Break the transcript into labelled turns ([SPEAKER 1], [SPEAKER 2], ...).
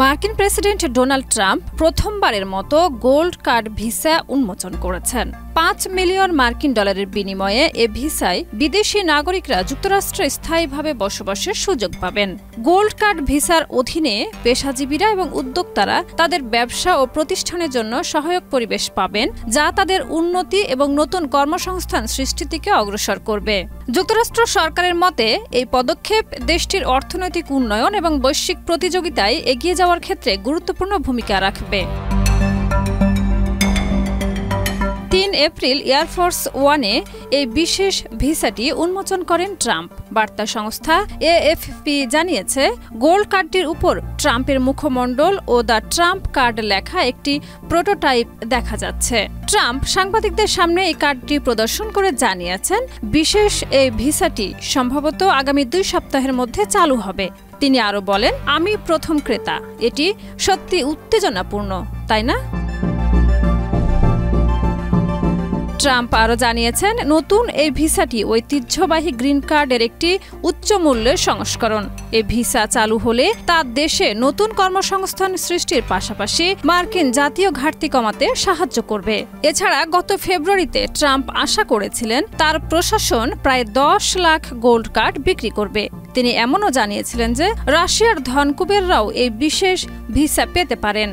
[SPEAKER 1] মার্কিন president Donald Trump প্রথমবারের মতো গোল্ড কার্ড ভিসা উন্মোচন করেছেন। $5 মিলিয়ন মার্কিন ডলারের বিনিময়ে এ ভিসায় বিদেশি নাগরিকরা যুক্তরাষ্ট্রে স্থায়ীভাবে বসবাসের সুযোগ পাবেন। গোল্ড কার্ড ভিসার অধীনে পেশাজীবীরা এবং উদ্যোক্তারা তাদের ব্যবসা ও প্রতিষ্ঠানের জন্য সহায়ক পরিবেশ পাবেন, যা তাদের উন্নতি এবং নতুন কর্মসংস্থান সৃষ্টির দিকে অগ্রসর করবে। যুক্তরাষ্ট্র সরকারের মতে এই পদক্ষেপ দেশটির অর্থনৈতিক উন্নয়ন এবং বৈশ্বিক প্রতিযোগিতায় এগিয়ে যাওয়ার ক্ষেত্রে গুরুত্বপূর্ণ ভূমিকা রাখবে। 3 এপ্রিল এয়ারফোর্স ওয়ানে এই বিশেষ ভিসাটি উন্মোচন করেন ট্রাম্প। বার্তা সংস্থা AFP জানিয়েছে, গোল্ড কার্ডটির উপর ট্রাম্পের মুখমণ্ডল ও দ্য ট্রাম্প কার্ড লেখা একটি প্রোটোটাইপ দেখা যাচ্ছে। ট্রাম্প সাংবাদিকদের সামনে এই কার্ডটি প্রদর্শন করে জানিয়েছেন, বিশেষ এই ভিসাটি সম্ভবত আগামী 2 সপ্তাহের মধ্যে চালু হবে। তিনি আরও বলেন, আমি প্রথম ক্রেতা। এটি সত্যি উত্তেজনাপূর্ণ, তাই না? ট্রাম্প আরও জানিয়েছেন, নতুন এই ভিসাটি ঐতিহ্যবাহী গ্রিন কার্ডের একটি উচ্চ মূল্যের সংস্করণ। এই ভিসা চালু হলে তা দেশে নতুন কর্মসংস্থান সৃষ্টির পাশাপাশি মার্কিন জাতীয় ঘাটতি কমাতে সাহায্য করবে। এছাড়া গত ফেব্রুয়ারিতে ট্রাম্প আশা করেছিলেন তার প্রশাসন প্রায় 10 লাখ গোল্ড কার্ড বিক্রি করবে। তিনি এমনও জানিয়েছিলেন যে রাশিয়ার ধনকুবেররাও এই বিশেষ ভিসা পেতে পারেন।